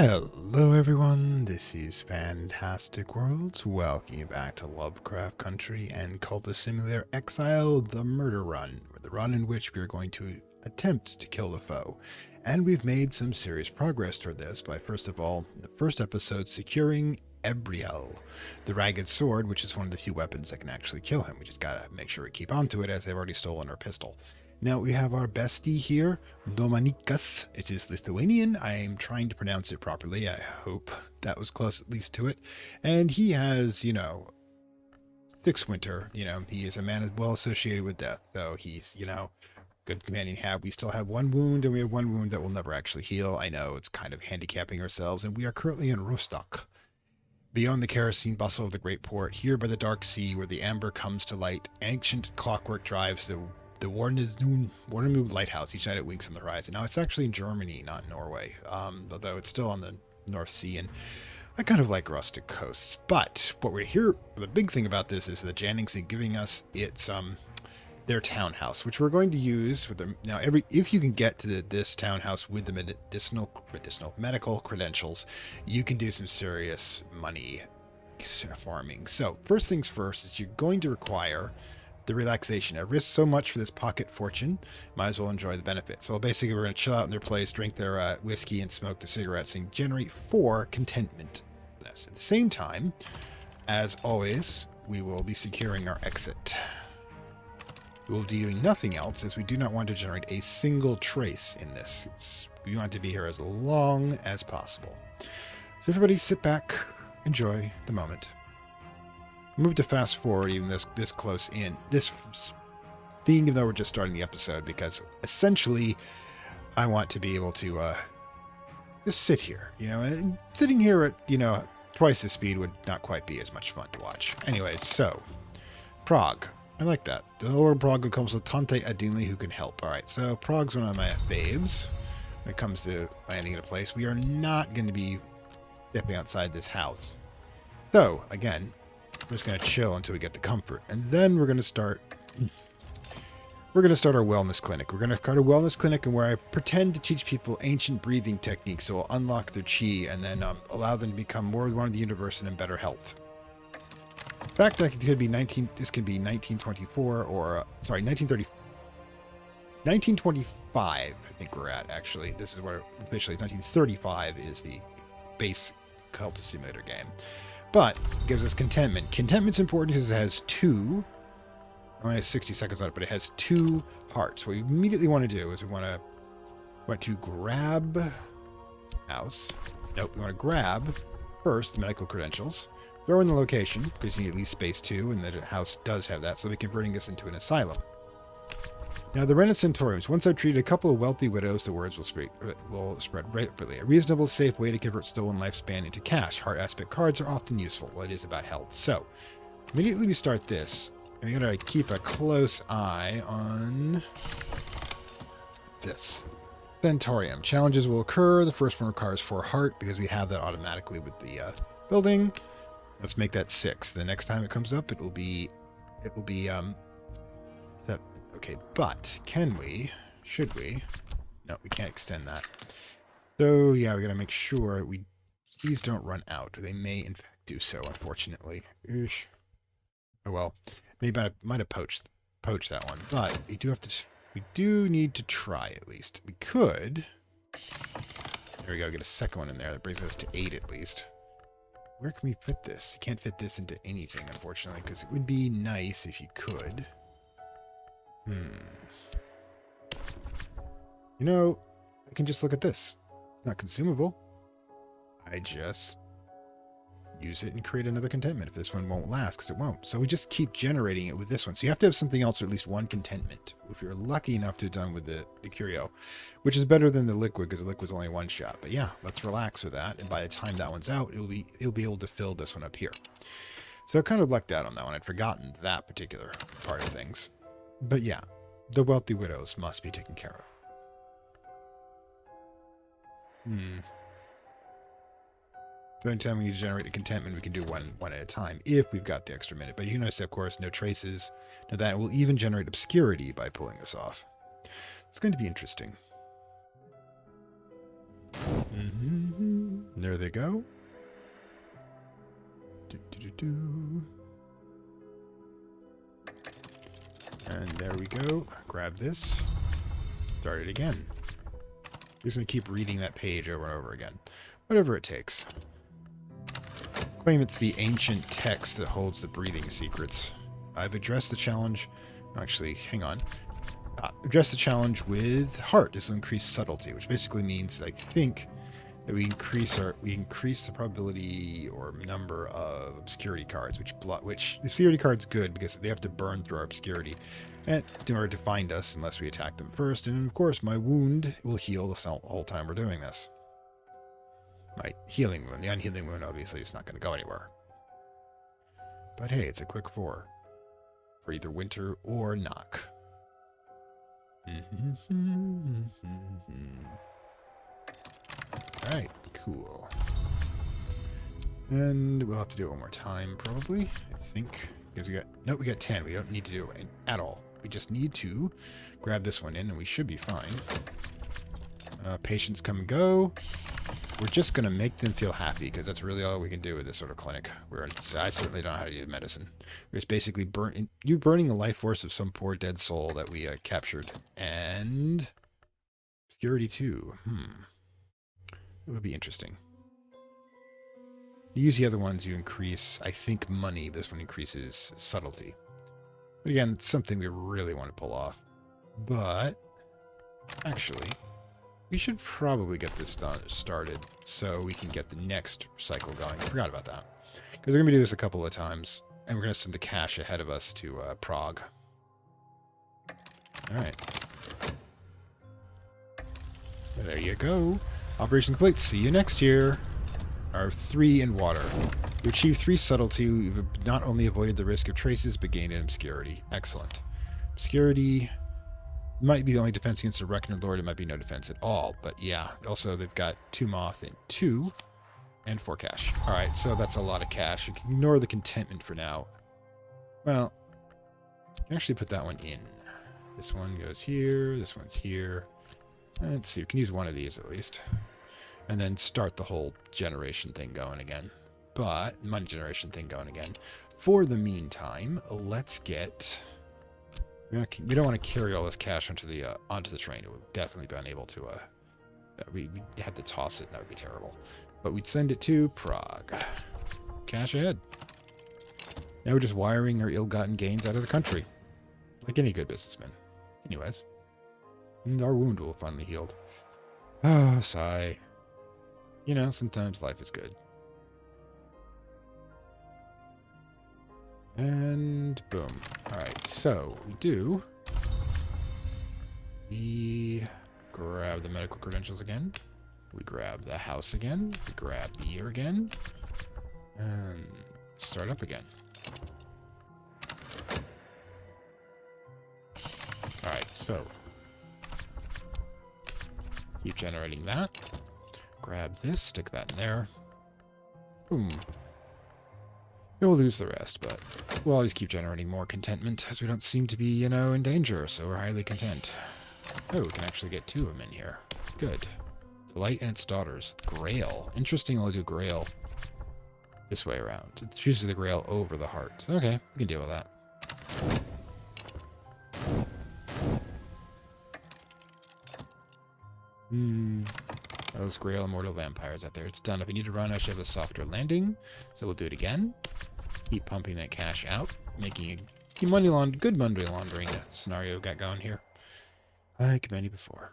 Hello everyone, this is Fantastic Worlds. Welcome you back to Lovecraft Country and Cultist Simulator Exile, the murder run, or the run in which we are going to attempt to kill the foe. And we've made some serious progress toward this by, first of all, in the first episode, securing Ebriel, the Jagged Sword, which is one of the few weapons that can actually kill him. We just gotta make sure we keep on to it, as they've already stolen our pistol. Now we have our bestie here, Dominikas. It is Lithuanian. I am trying to pronounce it properly. I hope that was close at least to it. And he has, six winter. He is a man well associated with death. So he's, good companion to have. We still have one wound, and we have one wound that will never actually heal. I know it's kind of handicapping ourselves, and we are currently in Rostock. Beyond the kerosene bustle of the great port, here by the dark sea where the amber comes to light, ancient clockwork drives the Warnemund lighthouse each night it winks on the horizon. Now, it's actually in Germany, not Norway, although it's still on the North Sea, and I kind of like rustic coasts. But what we're here, the big thing about this is the Jennings are giving us their townhouse, which we're going to use with them. Now, if you can get to this townhouse with the medical credentials, you can do some serious money farming. So, first things first is you're going to require the relaxation. I risked so much for this pocket fortune, might as well enjoy the benefits. So basically we're going to chill out in their place, drink their whiskey, and smoke the cigarettes, and generate 4 contentment. At the same time, as always, we will be securing our exit. We will be doing nothing else, as we do not want to generate a single trace in this. We want to be here as long as possible. So everybody sit back, enjoy the moment. Move to fast forward even this close in. Even though we're just starting the episode, because essentially I want to be able to just sit here, and sitting here at, twice the speed would not quite be as much fun to watch. Anyways, so Prague. I like that. The lower Prague comes with Tante Adinli who can help. Alright, so Prague's one of my faves when it comes to landing in a place. We are not going to be stepping outside this house. So, again, we're just going to chill until we get the comfort. And then we're going to start our wellness clinic. We're going to start a wellness clinic and where I pretend to teach people ancient breathing techniques so we'll unlock their chi and then allow them to become more one of the universe and in better health. In fact, this could be 1924 or, 1925, I think we're at, actually. This is where officially 1935 is the base Cultist Simulator game. But it gives us contentment. Contentment's important because it has 2. Only has 60 seconds on it, but it has 2 hearts. What we immediately want to do is we want to grab house. Nope, we want to grab first the medical credentials. Throw in the location because you need at least space 2, and the house does have that, so we'll be converting this into an asylum. Now, the Renacentoriums. Once I've treated a couple of wealthy widows, the words will spread rapidly. A reasonable, safe way to convert stolen lifespan into cash. Heart aspect cards are often useful. Well, it is about health. So, immediately we start this. And we gotta keep a close eye on this. Centaurium. Challenges will occur. The first one requires 4 heart because we have that automatically with the building. Let's make that 6. The next time it comes up, it will be that. Okay, but should we? No, we can't extend that. So, yeah, we gotta make sure these don't run out. They may, in fact, do so, unfortunately. Oosh. Oh, well. Maybe I might have poached that one. But we do need to try, at least. We could. There we go, get a second one in there. That brings us to 8, at least. Where can we fit this? You can't fit this into anything, unfortunately, because it would be nice if you could. I can just look at this. It's not consumable. I just use it and create another contentment if this one won't last, because it won't. So we just keep generating it with this one. So you have to have something else, or at least 1 contentment, if you're lucky enough to have done with the curio, which is better than the liquid, because the liquid's only 1 shot. But yeah, let's relax with that, and by the time that one's out, it'll be able to fill this one up here. So I kind of lucked out on that one. I'd forgotten that particular part of things. But yeah, the wealthy widows must be taken care of. So anytime we need to generate a contentment, we can do one at a time if we've got the extra minute. But you notice, of course, no traces. Now that will even generate obscurity by pulling this off. It's going to be interesting. And there they go. Do. And there we go. Grab this. Start it again. I'm just going to keep reading that page over and over again. Whatever it takes. Claim it's the ancient text that holds the breathing secrets. I've addressed the challenge. Actually, hang on. Address the challenge with heart. This will increase subtlety, which basically means, I think, that we increase the probability or number of obscurity cards, which obscurity cards good because they have to burn through our obscurity in order to find us unless we attack them first. And of course, my wound will heal the whole time we're doing this. My healing wound, the unhealing wound, obviously, is not going to go anywhere. But hey, it's a quick 4 for either winter or knock. Alright, cool. And we'll have to do it one more time, probably, I think. Because we got 10. We don't need to do it at all. We just need to grab this one in, and we should be fine. Patients come and go. We're just going to make them feel happy, because that's really all we can do with this sort of clinic. I certainly don't know how to do medicine. We're just basically burning the life force of some poor dead soul that we captured. And obscurity 2. It would be interesting. You use the other ones, you increase, I think, money. This one increases subtlety. But again, it's something we really want to pull off. But actually, we should probably get this started so we can get the next cycle going. I forgot about that. Because we're going to do this a couple of times, and we're going to send the cash ahead of us to Prague. Alright. There you go. Operation complete. See you next year. Our 3 in water. You achieve 3 subtlety. You've not only avoided the risk of traces, but gained an obscurity. Excellent. Obscurity might be the only defense against the Reckoner Lord. It might be no defense at all. But yeah, also they've got 2 moth and 2 and 4 cash. Alright, so that's a lot of cash. You can ignore the contentment for now. Well, you can actually put that one in. This one goes here. This one's here. Let's see, we can use one of these at least. And then start the whole generation thing going again. But, money generation thing going again. For the meantime, let's get... We don't want to carry all this cash onto the train. It would definitely be unable to... we had to toss it. That would be terrible. But we'd send it to Prague. Cash ahead. Now we're just wiring our ill-gotten gains out of the country. Like any good businessman. Anyways. And our wound will finally healed. Ah, sigh. You know, sometimes life is good. And boom. Alright, so we do. We grab the medical credentials again. We grab the house again. We grab the year again. And start up again. Alright, so keep generating that. Grab this, stick that in there. Boom. We'll lose the rest, but we'll always keep generating more contentment, as we don't seem to be, you know, in danger, so we're highly content. Oh, we can actually get 2 of them in here. Good. Delight and its daughters. Grail. Interesting, I'll do Grail this way around. It chooses the Grail over the heart. Okay, we can deal with that. Those Grail Immortal Vampires out there. It's done. If we need to run, I should have a softer landing. So we'll do it again. Keep pumping that cash out. Making a good money laundering scenario got going here. Like many before.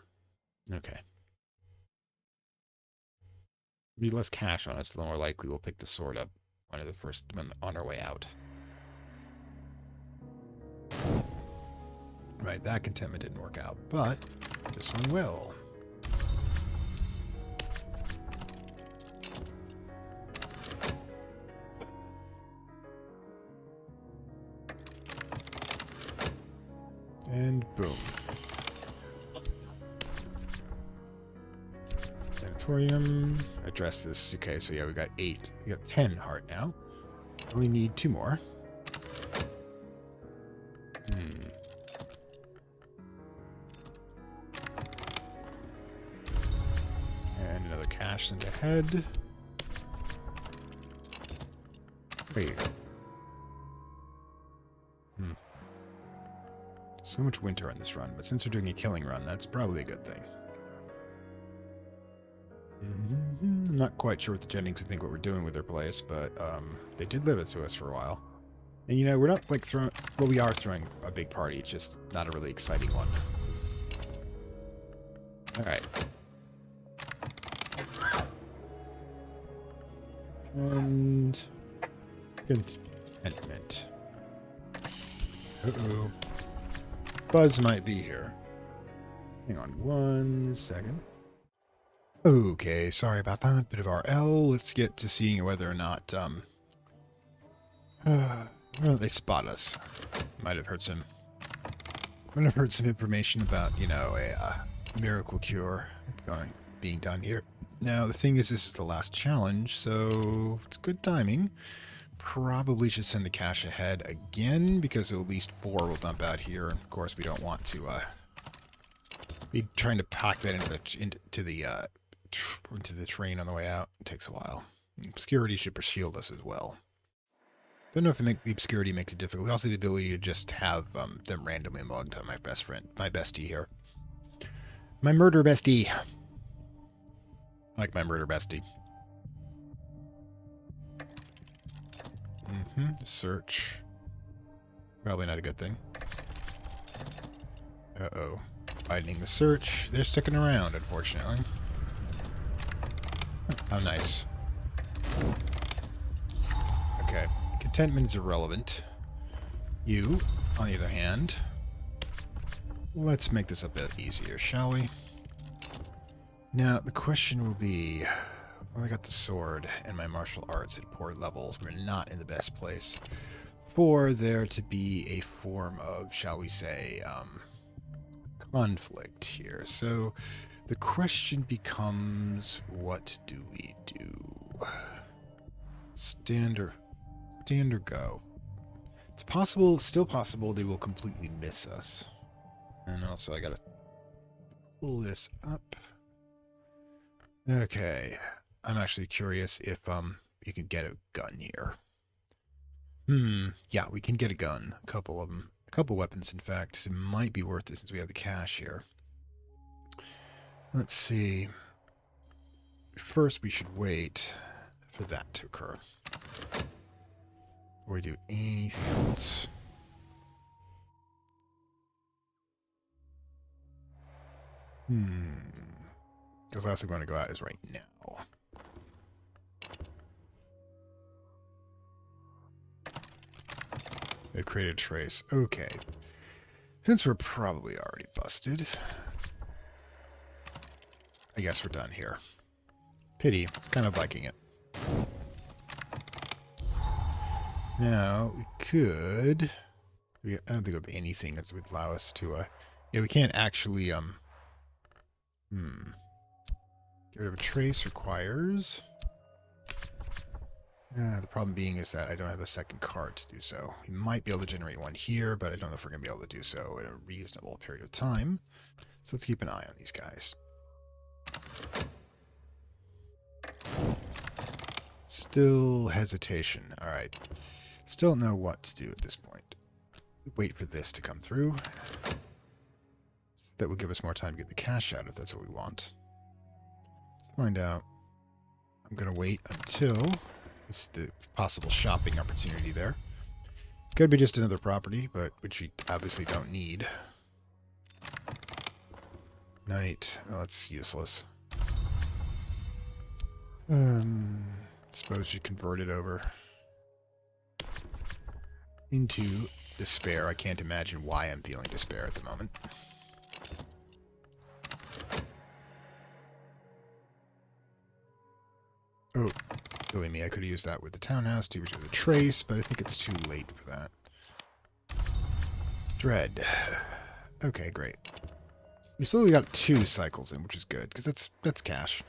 Okay. Be less cash on us, the more likely we'll pick the sword up on our way out. Right, that contentment didn't work out, but this one will. And boom. Sanatorium. Address this. Okay, so yeah, we got 8. We got 10 heart now. Only need 2 more. And another cash sent ahead. Wait. So much winter on this run, but since we're doing a killing run, that's probably a good thing. I'm not quite sure what the Jennings would think what we're doing with their place, but they did live it to us for a while. And you know, we're not like throwing, well, we are throwing a big party, it's just not a really exciting one. Alright. And contentment. Uh-oh. Buzz might be here. Hang on 1 second. Okay, sorry about that. Bit of RL. Let's get to seeing whether or not well, they spot us. Might have heard some information about, you know, a miracle cure being done here. Now the thing is, this is the last challenge, so it's good timing. Probably should send the cache ahead again, because at least 4 will dump out here, and of course we don't want to be trying to pack that into the train on the way out. It takes a while. Obscurity should shield us as well. Don't know if the obscurity makes it difficult. We also have the ability to just have them randomly mugged on my best friend, my bestie here. My murder bestie. I like my murder bestie. Search. Probably not a good thing. Uh-oh. Widening the search. They're sticking around, unfortunately. How nice. Okay. Contentment is irrelevant. You, on the other hand, let's make this a bit easier, shall we? Now, the question will be, well, I got the sword and my martial arts at poor levels. We're not in the best place for there to be a form of, shall we say, conflict here. So the question becomes, what do we do? Stand or go? It's possible, still possible, they will completely miss us. And also I gotta pull this up. Okay. I'm actually curious if you can get a gun here. Yeah, we can get a gun. A couple of them. A couple weapons, in fact. It might be worth it since we have the cash here. Let's see. First, we should wait for that to occur. Before we do anything else. Because the last I'm going to go out is right now. They've created a trace. Okay. Since we're probably already busted, I guess we're done here. Pity. It's kind of liking it. Now, we could... I don't think of anything that would allow us to... yeah, we can't actually... Get rid of a trace requires... the problem being is that I don't have a second card to do so. We might be able to generate one here, but I don't know if we're going to be able to do so in a reasonable period of time. So let's keep an eye on these guys. Still hesitation. Alright. Still don't know what to do at this point. Wait for this to come through. That will give us more time to get the cash out if that's what we want. Let's find out. I'm going to wait until... This is the possible shopping opportunity there. Could be just another property, but which we obviously don't need. Night. Oh, that's useless. Suppose you convert it over into despair. I can't imagine why I'm feeling despair at the moment. Oh, silly me. I could have used that with the townhouse to retrieve the trace, but I think it's too late for that. Dread. Okay, great. We still got 2 cycles in, which is good, because that's cash.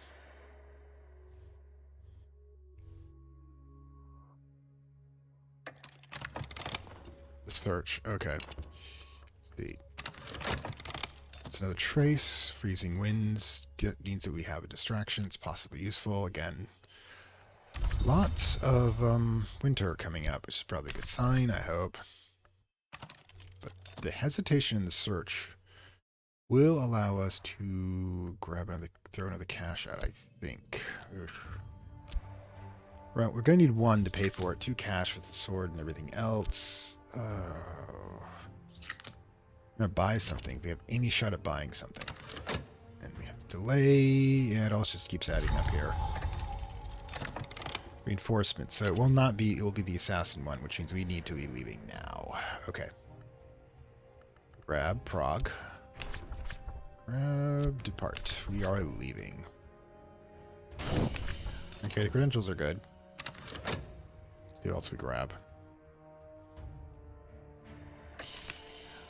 The search. Okay. Let's see. It's another trace. Freezing winds means that we have a distraction. It's possibly useful. Again, Lots of winter coming up, which is probably a good sign, I hope. But the hesitation in the search will allow us to throw another cash out, I think. Right, we're going to need 1 to pay for it, 2 cash for the sword and everything else. I'm going to buy something. If we have any shot at buying something. And we have to delay. Yeah, it all just keeps adding up here. Reinforcement. So it will not be, it will be the assassin one, which means we need to be leaving now. Okay. Grab Prague. Grab depart. We are leaving. Okay, the credentials are good. Let's see what else we grab.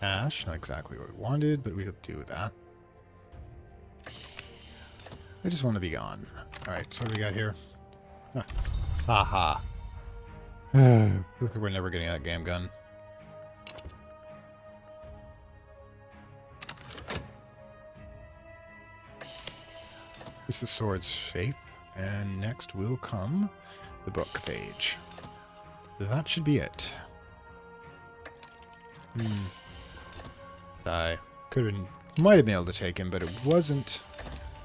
Cash, not exactly what we wanted, but we could do that. I just want to be gone. Alright, so what do we got here? Haha. Looks like we're never getting that game gun. At least the sword's safe. And next will come the book page. That should be it. I could have been, might have been able to take him, but it wasn't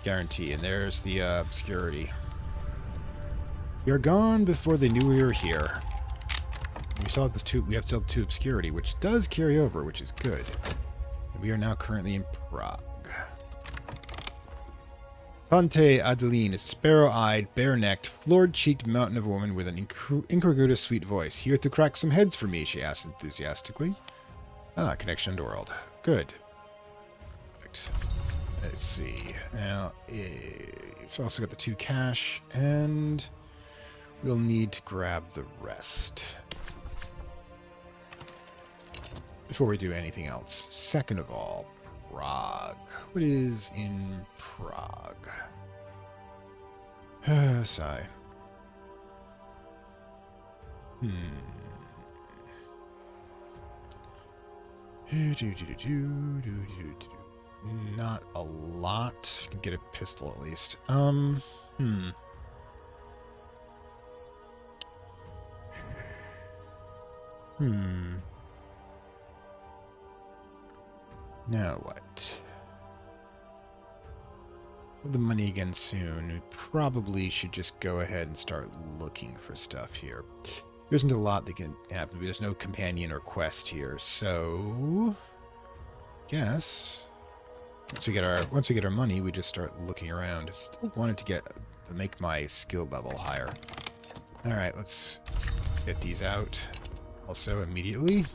guaranteed. And there's the obscurity. We are gone before they knew we were here. We saw this two. We have still 2 obscurity, which does carry over, which is good. And we are now currently in Prague. Tante Adeline, a sparrow-eyed, bare-necked, florid-cheeked mountain of a woman with an incongruous sweet voice. Here to crack some heads for me, she asked enthusiastically. Ah, connection to world. Good. Perfect. Let's see. Now, we've also got the 2 cash, and we'll need to grab the rest before we do anything else. Second of all, Prague. What is in Prague? Sigh. Not a lot. You can get a pistol at least. Now what? With the money again soon, we probably should just go ahead and start looking for stuff here. There isn't a lot that can happen. There's no companion or quest here, so guess once we get our money, we just start looking around. Still wanted to make my skill level higher. All right, let's get these out. Also, immediately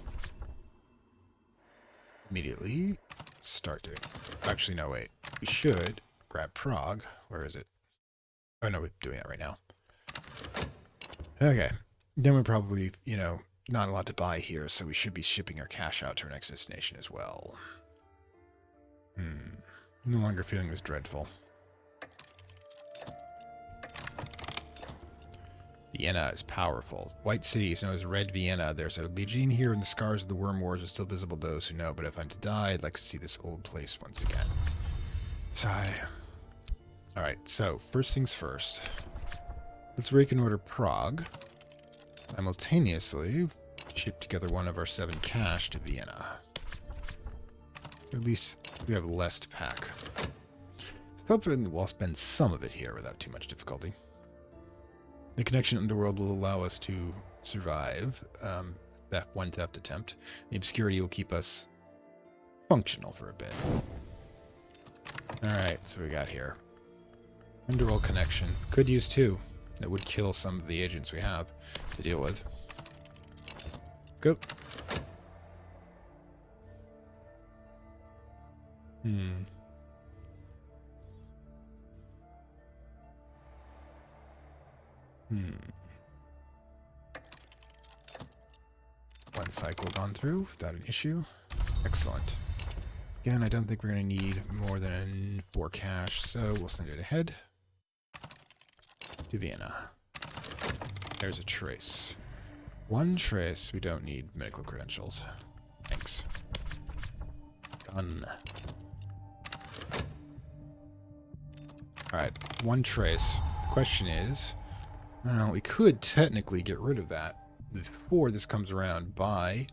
start doing. Actually, no, wait. We should grab Prague. Where is it? Oh no, we're doing that right now. Okay. Then we're probably, not a lot to buy here, so we should be shipping our cash out to our next destination as well. No longer feeling this dreadful. Vienna is powerful. White City is known as Red Vienna. There's a legion here, and the scars of the Worm Wars are still visible to those who know. But if I'm to die, I'd like to see this old place once again. Sigh. Alright, so, first things first. Let's reconnoiter Prague. Simultaneously, ship together one of our 7 cash to Vienna. So at least we have less to pack. So hopefully we'll spend some of it here without too much difficulty. The connection underworld will allow us to survive that one theft attempt. The obscurity will keep us functional for a bit. Alright, so we got here. Underworld connection. Could use 2. That would kill some of the agents we have to deal with. Let's go. One cycle gone through without an issue. Excellent. Again, I don't think we're going to need more than 4 cash, so we'll send it ahead to Vienna. There's a trace. 1 trace. We don't need medical credentials. Thanks. Done. Alright, 1 trace. The question is, Well, we could technically get rid of that before this comes around by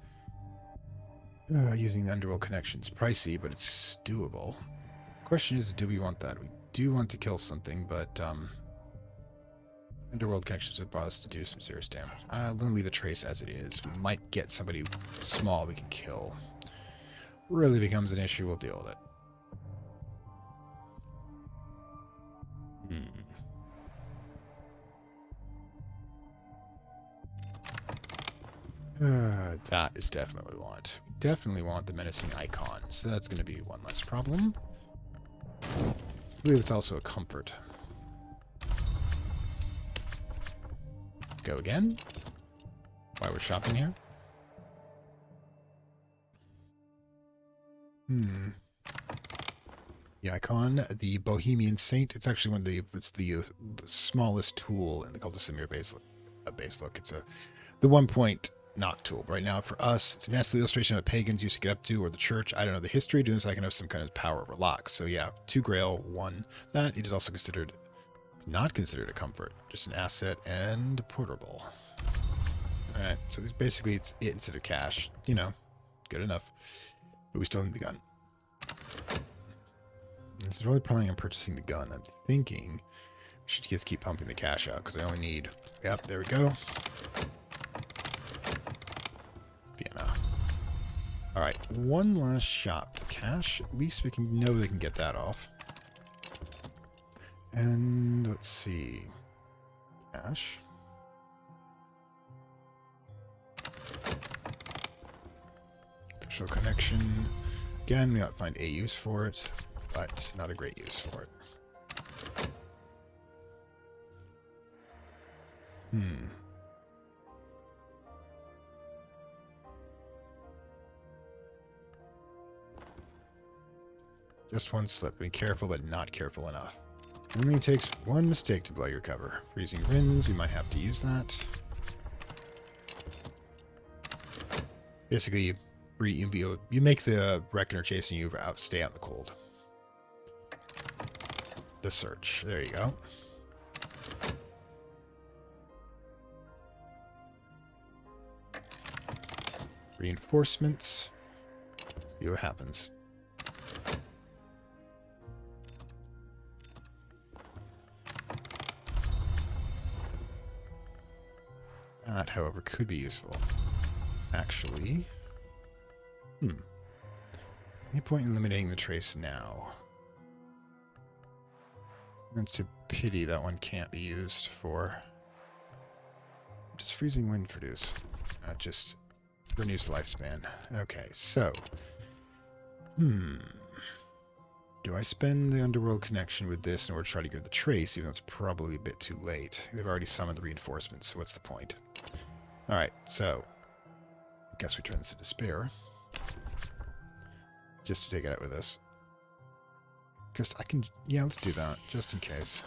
using the underworld connections. Pricey, but it's doable. Question is, do we want that? We do want to kill something, but underworld connections would allow us to do some serious damage. Let me leave a trace as it is. We might get somebody small we can kill. Really becomes an issue, we'll deal with it. That is definitely what we want. We definitely want the menacing icon, so that's going to be one less problem. I believe it's also a comfort. Go again. While we're shopping here. The icon, the Bohemian Saint. It's actually one of the smallest tool in the Cultist Simulator base look. It's the 1 point not tool. But right now, for us, it's an illustration of what pagans used to get up to, or the church. I don't know the history, doing so I can have some kind of power over locks. So yeah, 2 grail, 1. That it is also not considered a comfort, just an asset and portable. Alright, so basically it's it instead of cash. You know, good enough. But we still need the gun. This is really planning on purchasing the gun. I'm thinking we should just keep pumping the cash out because I only need... Yep, there we go. Vienna. Alright, one last shot for cash. At least we can know they can get that off. And let's see. Cash. Official connection. Again, we might find a use for it, but not a great use for it. Just one slip. Be careful, but not careful enough. It only takes one mistake to blow your cover. Freezing winds, we might have to use that. Basically, you make the reckoner chasing you stay out in the cold. The search. There you go. Reinforcements. See what happens. That, however, could be useful. Actually. Any point in eliminating the trace now? It's a pity that one can't be used for... What does freezing wind produce? Just renews lifespan. Okay, so... Do I spend the underworld connection with this in order to try to get the trace, even though it's probably a bit too late? They've already summoned the reinforcements, so what's the point? Alright, so... I guess we turn this into spare. Just to take it out with us. Because I can... Yeah, let's do that, just in case.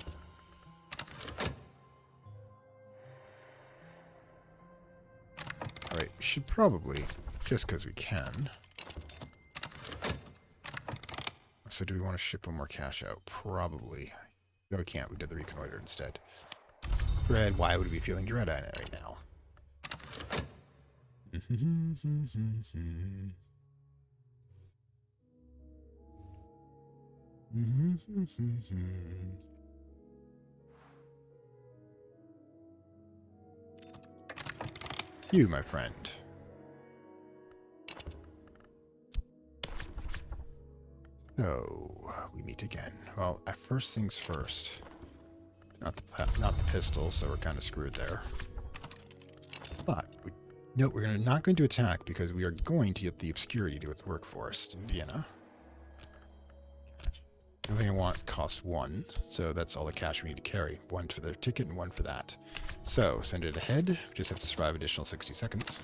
Alright, we should probably, just because we can. So do we want to ship one more cash out? Probably. No, we can't. We did the reconnoiter instead. Dread, why would we be feeling dread on it right now? You, my friend. So, we meet again. Well, first things first. Not the pistol, so we're kind of screwed there. But, no, we're not going to attack because we are going to get the obscurity to do its work for us in Vienna. Everything I want costs 1, so that's all the cash we need to carry. 1 for the ticket and 1 for that. So, send it ahead. Just have to survive additional 60 seconds.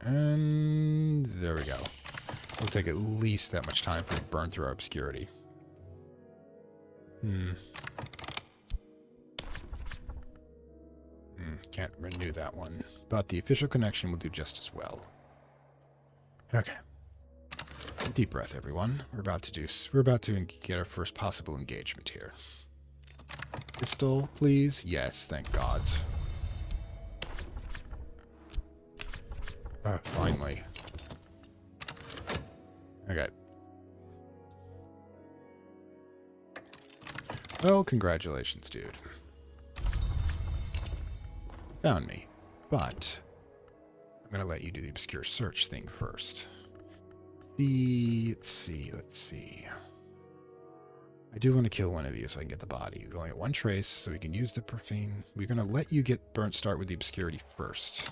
And there we go. It'll take at least that much time for it to burn through our obscurity. Can't renew that one. But the official connection will do just as well. Okay. Deep breath, everyone. We're about to get our first possible engagement here. Pistol, please. Yes, thank gods. Finally. Okay. Well, congratulations, dude. Found me. But I'm going to let you do the obscure search thing first. Let's see. I do want to kill one of you so I can get the body. We've only got one trace, so we can use the profane. We're going to let you get burnt start with the obscurity first.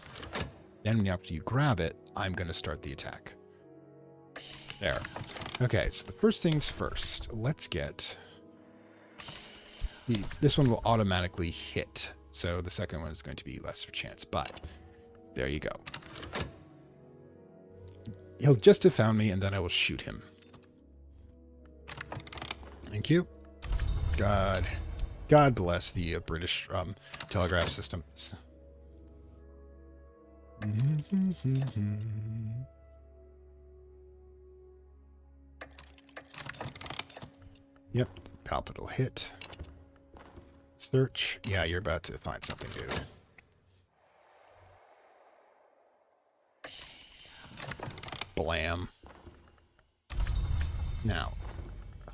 Then after you grab it, I'm going to start the attack. There. Okay, so the first things first. Let's get... This one will automatically hit, so the second one is going to be less of a chance, but there you go. He'll just have found me, and then I will shoot him. Thank you. God bless the British telegraph systems. Yep, palpable hit. Search. Yeah, you're about to find something, dude. Blam. Now,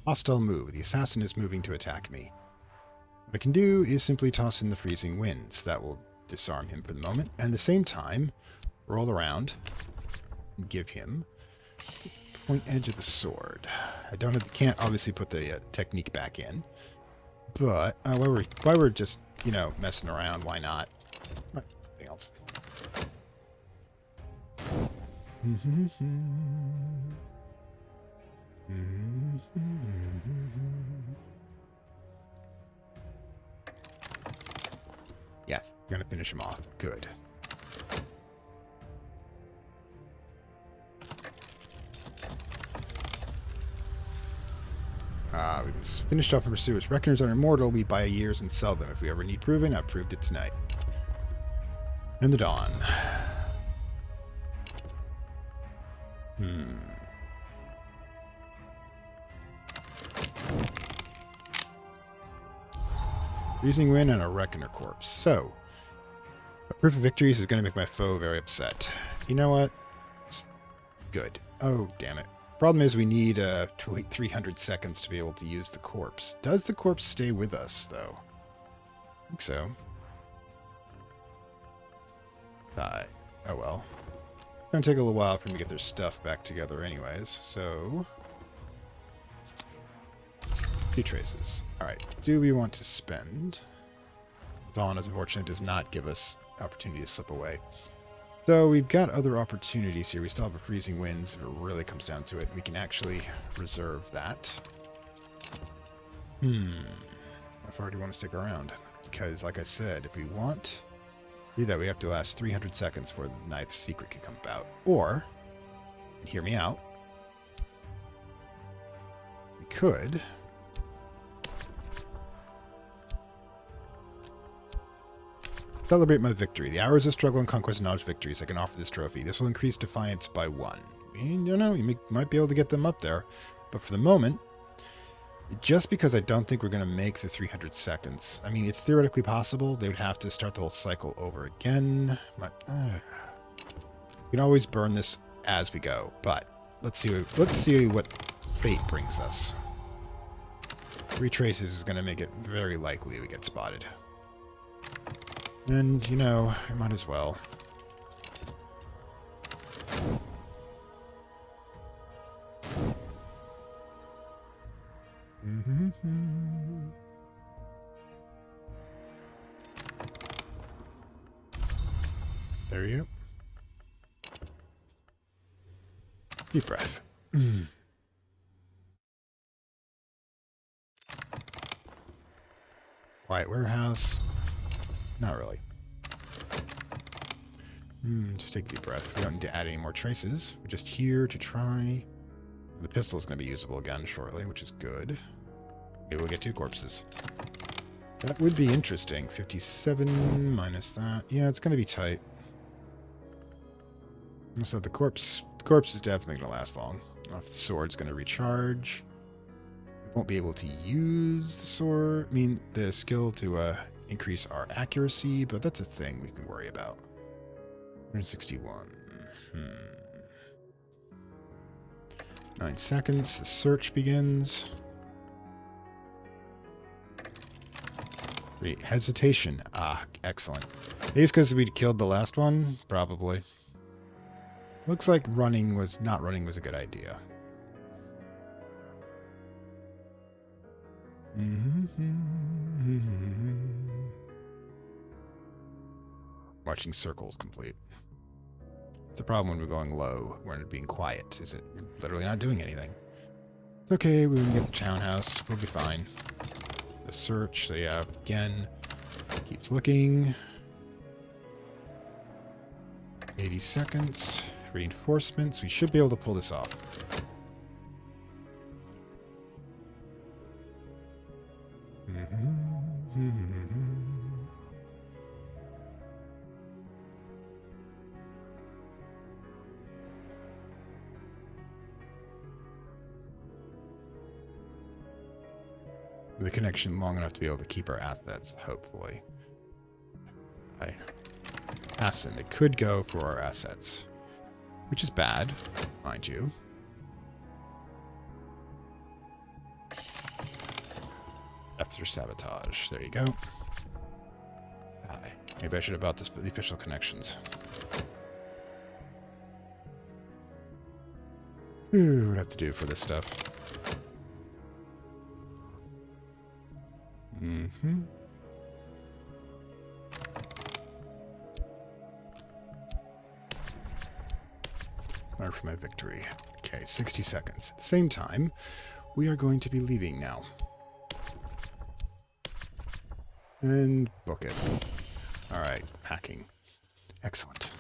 hostile move. The assassin is moving to attack me. What I can do is simply toss in the freezing winds. That will disarm him for the moment. And at the same time, roll around and give him the point edge of the sword. I can't obviously put the technique back in. But while we're just, messing around, why not? Something else. Yes, you're gonna finish him off. Good. We've finished off in pursuits. Reckoners are immortal. We buy years and sell them. If we ever need proving, I've proved it tonight. And the dawn. Freezing wind and a reckoner corpse. So, a proof of victories is going to make my foe very upset. You know what? Good. Oh, damn it. Problem is we need 300 seconds to be able to use the corpse. Does the corpse stay with us, though? I think so. Oh well. It's going to take a little while for them to get their stuff back together anyways, so... 2 traces. Alright, do we want to spend? Dawn, as unfortunately, does not give us opportunity to slip away. So we've got other opportunities here. We still have a freezing winds if it really comes down to it. We can actually reserve that. How far do you want to stick around? Because, like I said, if we want to do that, we have to last 300 seconds before the knife's secret can come about. Or, and hear me out, we could... celebrate my victory. The hours of struggle and conquest and knowledge victories. I can offer this trophy. This will increase defiance by 1. You might be able to get them up there. But for the moment, just because I don't think we're going to make the 300 seconds. I mean, it's theoretically possible. They would have to start the whole cycle over again. But, we can always burn this as we go. But let's see what fate brings us. 3 traces is going to make it very likely we get spotted. And, I might as well. There you go. Deep breath. Quiet warehouse. Not really. Just take a deep breath. We don't need to add any more traces. We're just here to try. The pistol is going to be usable again shortly, which is good. Maybe we'll get 2 corpses. That would be interesting. 57 minus that. Yeah, it's going to be tight. So the corpse is definitely going to last long. The sword's going to recharge. Won't be able to use the sword, the skill to increase our accuracy, but that's a thing we can worry about. 161. 9 seconds, the search begins. Hesitation. Ah, excellent. Maybe it's because we'd killed the last one? Probably. Looks like not running was a good idea. Watching circles complete. It's a problem when we're going low, when being quiet, is it literally not doing anything. It's okay, we can get the townhouse, we'll be fine. The search, so yeah, again, keeps looking. 80 seconds. Reinforcements, we should be able to pull this off. The connection long enough to be able to keep our assets, hopefully. Asin, they could go for our assets, which is bad, mind you. After sabotage, there you go. Maybe I should have bought the official connections. Ooh, what do I have to do for this stuff? Learn from my victory. Okay, 60 seconds. At the same time, we are going to be leaving now. And book it. Alright, packing. Excellent.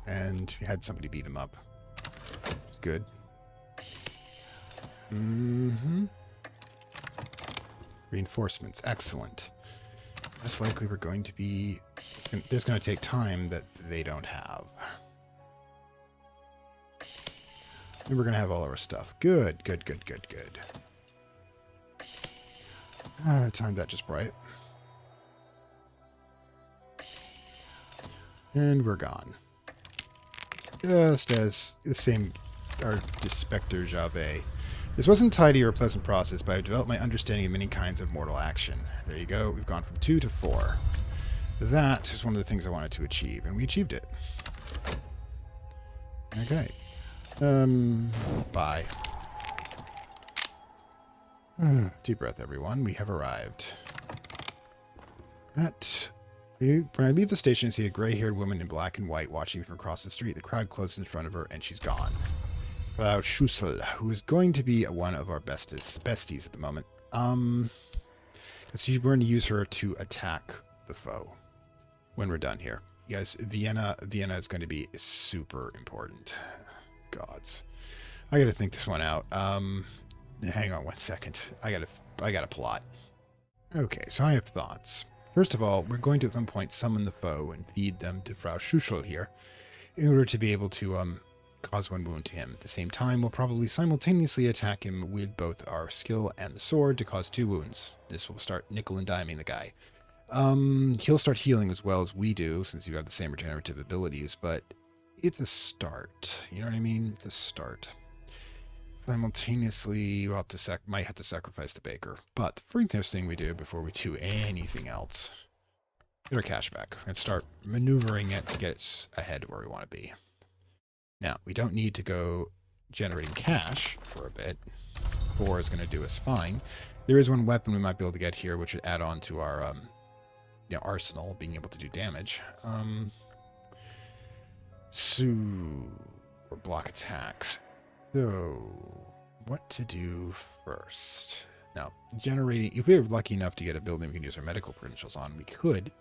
And we had somebody beat him up. It's good. Reinforcements. Excellent. Most likely we're going to be... There's going to take time that they don't have. And we're going to have all our stuff. Good, good, good, good, good. Timed that just right. And we're gone. Just as the same... Our Spectre Jave. This wasn't tidy or a pleasant process, but I've developed my understanding of many kinds of mortal action. There you go. We've gone from 2 to 4. That is one of the things I wanted to achieve, and we achieved it. Okay. Bye. Deep breath, everyone. We have arrived. When I leave the station, I see a gray-haired woman in black and white watching from across the street. The crowd closes in front of her, and she's gone. Frau Schussel, who is going to be one of our besties at the moment. So we're going to use her to attack the foe when we're done here. Yes, Vienna is going to be super important. Gods. I got to think this one out. Hang on one second. I got to plot. Okay, so I have thoughts. First of all, we're going to at some point summon the foe and feed them to Frau Schussel here in order to be able to cause 1 wound to him. At the same time, we'll probably simultaneously attack him with both our skill and the sword to cause 2 wounds. This will start nickel and diming the guy. He'll start healing as well as we do, since you have the same regenerative abilities, but it's a start. You know what I mean? It's a start. Simultaneously, we'll might have to sacrifice the baker. But the first thing we do before we do anything else, get our cash back and start maneuvering it to get it ahead where we want to be. Now, we don't need to go generating cash for a bit. 4 is going to do us fine. There is one weapon we might be able to get here, which would add on to our arsenal, being able to do damage. Or block attacks. So, what to do first? Now, generating... If we were lucky enough to get a building we can use our medical credentials on, we could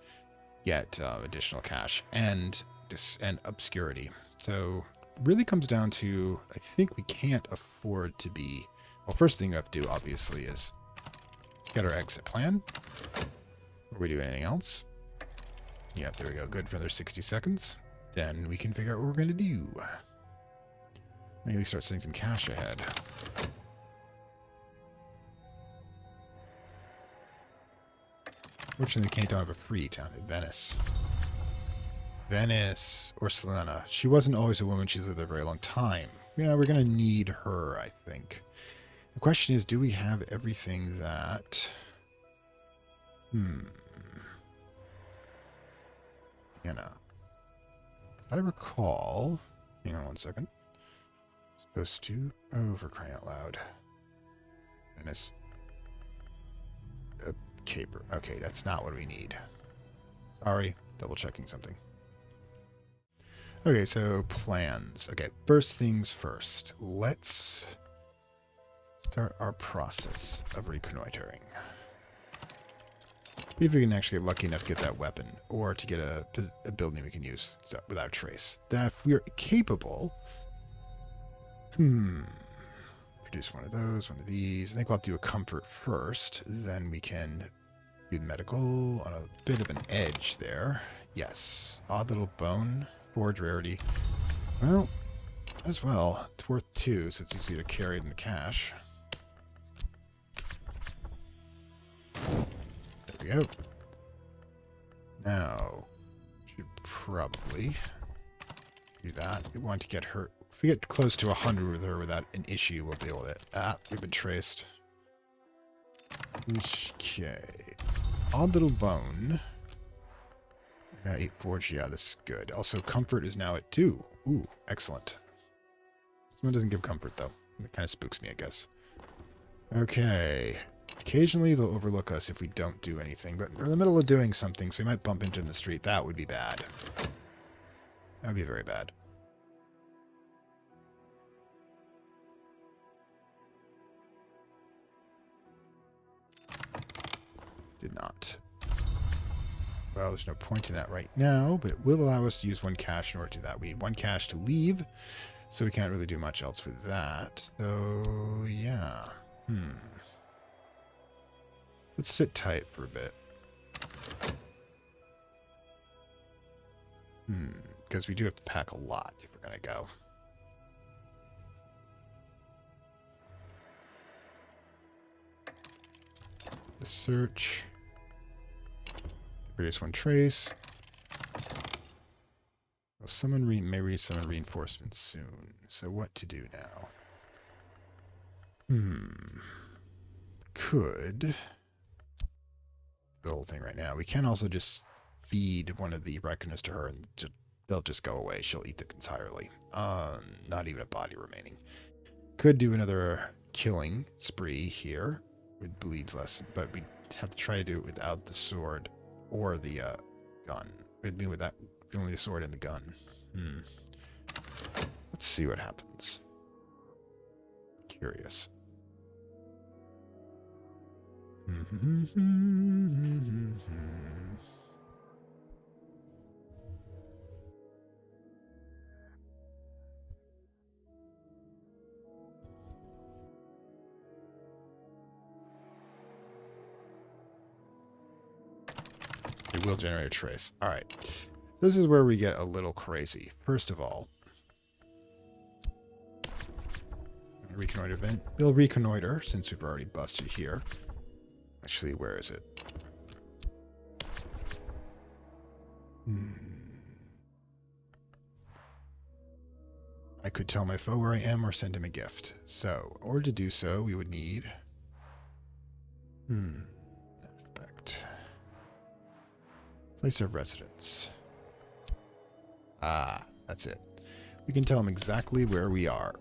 get additional cash and obscurity. So, it really comes down to... I think we can't afford to be... Well, first thing we have to do, obviously, is get our exit plan. Before we do anything else. Yeah, there we go. Good for another 60 seconds. Then we can figure out what we're going to do. Maybe start setting some cash ahead. Fortunately, we don't have a free town in Venice. Venice or Selena. She wasn't always a woman. She's lived there a very long time. Yeah, we're going to need her, I think. The question is, do we have everything that... Vienna. If I recall... Hang on one second. Supposed to... Oh, for crying out loud. Venice. Caper. Okay, that's not what we need. Sorry, double checking something. Okay, so plans. Okay, first things first. Let's start our process of reconnoitering. See if we can actually get lucky enough to get that weapon, or to get a building we can use without trace. That if we're capable... Produce one of those, one of these. I think we'll have to do a comfort first. Then we can do the medical on a bit of an edge there. Yes. Odd little bone. Forge rarity. Well, might as well. It's worth 2, so it's easier to carry than the cash. There we go. Now, should probably do that. We want to get her. If we get close to 100 with her without an issue, we'll deal with it. Ah, we've been traced. Okay. Odd little bone. 8 forge, yeah, this is good. Also, comfort is now at 2. Ooh, excellent. This one doesn't give comfort, though. It kind of spooks me, I guess. Okay. Occasionally, they'll overlook us if we don't do anything, but we're in the middle of doing something, so we might bump into them in the street. That would be bad. That would be very bad. Did not. Well, there's no point in that right now, but it will allow us to use 1 cash in order to do that. We need 1 cash to leave, so we can't really do much else with that. So, yeah. Let's sit tight for a bit. Because we do have to pack a lot if we're going to go. The search. Produce 1 trace. Well, someone may resummon reinforcements soon. So what to do now? Could the whole thing right now. We can also just feed one of the reckoners to her, and they'll just go away. She'll eat them entirely. Not even a body remaining. Could do another killing spree here with bleeds less, but we have to try to do it without the sword or the gun. With me with that, only the sword and the gun. Let's see what happens. Curious. It will generate a trace. All right. This is where we get a little crazy. First of all, reconnoiter event. We'll reconnoiter since we've already busted here. Actually, where is it? I could tell my foe where I am or send him a gift. So, in order to do so, we would need... Aspect. Place of residence. Ah, that's it. We can tell him exactly where we are.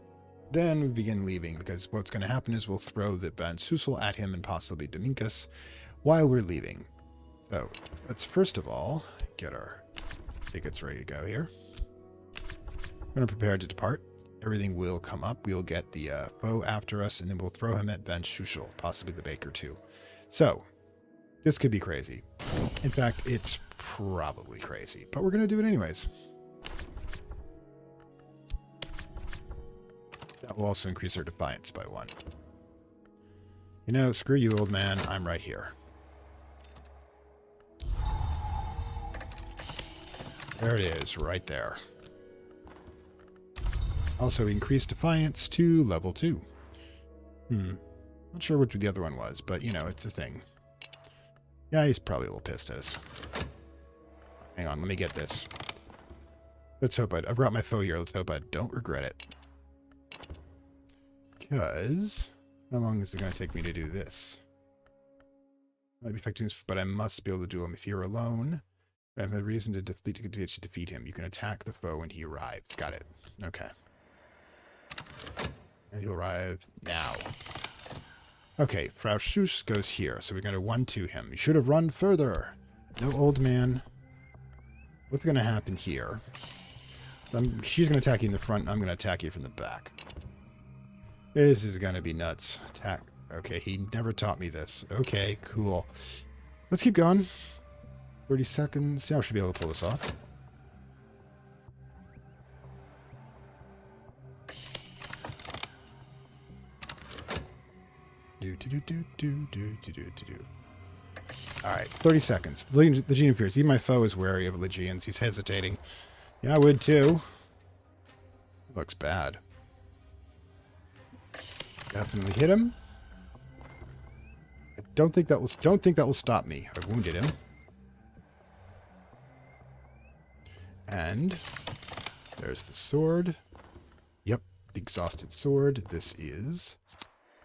Then we begin leaving, because what's going to happen is we'll throw the Ban Susul at him and possibly Dominkus while we're leaving. So, let's first of all get our tickets ready to go here. We're going to prepare to depart. Everything will come up. We'll get the foe after us, and then we'll throw him at Ban Susul, possibly the baker too. So, this could be crazy. In fact, it's probably crazy, but we're going to do it anyways. That will also increase our defiance by 1. You know, screw you, old man. I'm right here. There it is, right there. Also increased defiance to level 2. Not sure what the other one was, but you know, it's a thing. Yeah, he's probably a little pissed at us. Hang on, let me get this. Let's hope I brought my foe here. Let's hope I don't regret it. Because how long is it going to take me to do this? Might be effective, but I must be able to duel him. If you're alone, I have a reason to defeat him. You can attack the foe when he arrives. Got it. Okay. And he'll arrive now. Okay, Frau Schuss goes here, so we're going to 1-2 him. You should have run further. No, old man. What's going to happen here? She's going to attack you in the front, and I'm going to attack you from the back. This is going to be nuts. Attack. Okay, he never taught me this. Okay, cool. Let's keep going. 30 seconds. Yeah, I should be able to pull this off. Alright, 30 seconds. Legion fears. Even my foe is wary of Legions. He's hesitating. Yeah, I would too. Looks bad. Definitely hit him. I don't think that will stop me. I've wounded him. And there's the sword. Yep, the exhausted sword. This is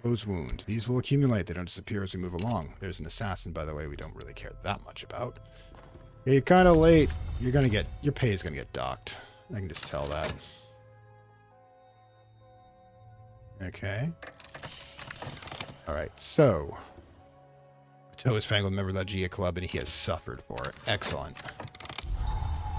those wounds. These will accumulate. They don't disappear as we move along. There's an assassin, by the way, we don't really care that much about. Yeah, you're kind of late. You're gonna get your pay is gonna get docked. I can just tell that. Okay. All right. So, Toe is Fangled, member of the Gia Club, and he has suffered for it. Excellent.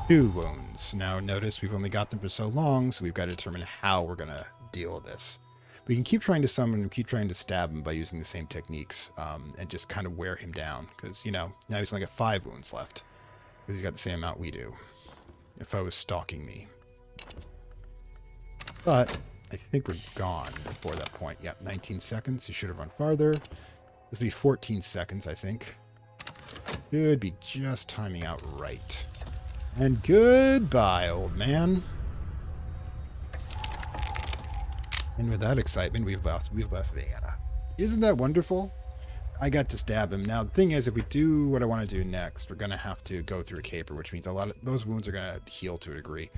2 wounds. Now notice we've only got them for so long, so we've got to determine how we're gonna deal with this. We can keep trying to summon him, keep trying to stab him by using the same techniques, and just kind of wear him down. Because, you know, now he's only got 5 wounds left. Because he's got the same amount we do. If I was stalking me. But I think we're gone before that point. Yep, 19 seconds. You should have run farther. This will be 14 seconds, I think. Should be just timing out right. And goodbye, old man. And with that excitement, we've left Vienna. Isn't that wonderful? I got to stab him. Now, the thing is, if we do what I want to do next, we're going to have to go through a caper, which means a lot of those wounds are going to heal to a degree.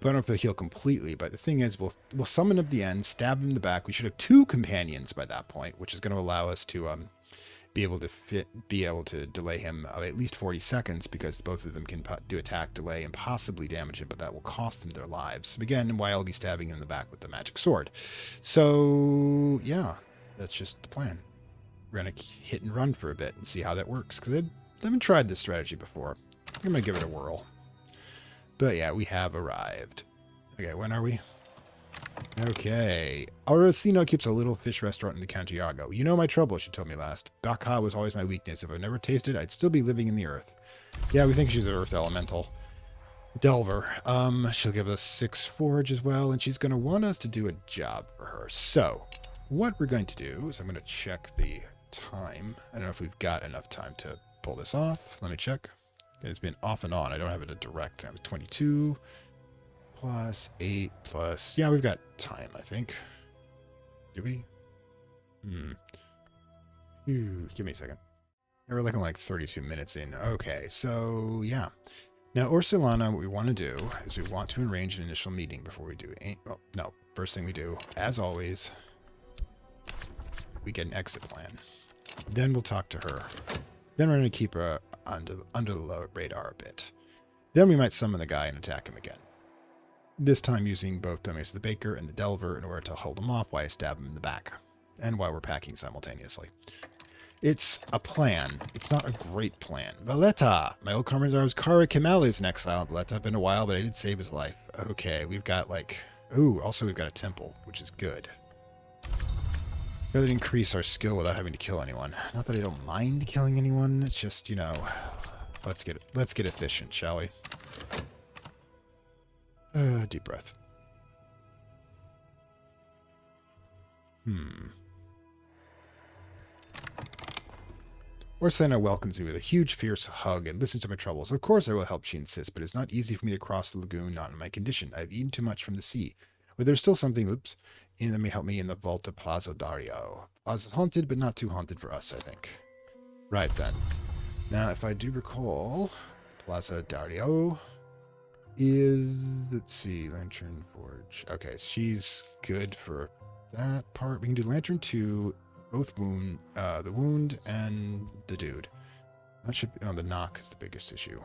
But I don't know if they'll heal completely. But the thing is, we'll summon him at the end, stab him in the back. We should have 2 companions by that point, which is going to allow us to be able to delay him at least 40 seconds, because both of them can do attack, delay, and possibly damage him, but that will cost them their lives. Again, while I'll be stabbing him in the back with the magic sword. So, yeah, that's just the plan. We're going to hit and run for a bit and see how that works, because I haven't tried this strategy before. I'm going to give it a whirl. But yeah, we have arrived. Okay, when are we? Okay. Aurocino keeps a little fish restaurant in the Cantiago. You know my trouble, she told me last. Baka was always my weakness. If I've never tasted, I'd still be living in the earth. Yeah, we think she's an earth elemental. Delver. She'll give us 6 forage as well, and she's going to want us to do a job for her. So, what we're going to do is I'm going to check the time. I don't know if we've got enough time to pull this off. Let me check. It's been off and on. I don't have it a direct time. 22... plus 8 plus... Yeah, we've got time, I think. Do we? Give me a second. We're looking like 32 minutes in. Okay, so yeah. Now, Ursulana, what we want to do is we want to arrange an initial meeting before we do... Oh, no. First thing we do, as always, we get an exit plan. Then we'll talk to her. Then we're going to keep her under the radar a bit. Then we might summon the guy and attack him again. This time using both Dummies the Baker and the Delver in order to hold him off while I stab him in the back. And while we're packing simultaneously. It's a plan. It's not a great plan. Valletta! My old comrade Kara Kemal is in exile in Valletta. Been a while, but I did save his life. Okay, we've got like... Ooh, also we've got a temple, which is good. Gotta increase our skill without having to kill anyone. Not that I don't mind killing anyone, it's just, you know... Let's get efficient, shall we? Deep breath. Orsena welcomes me with a huge, fierce hug and listens to my troubles. Of course I will help, she insists, but it's not easy for me to cross the lagoon, not in my condition. I've eaten too much from the sea. But there's still something, that may help me in the vault of Palazzo Dario. Plaza's haunted, but not too haunted for us, I think. Right then. Now, if I do recall, Plaza Dario is, let's see, Lantern Forge. Okay, she's good for that part. We can do Lantern 2, both wound, the wound and the dude. That should be, oh, the knock is the biggest issue.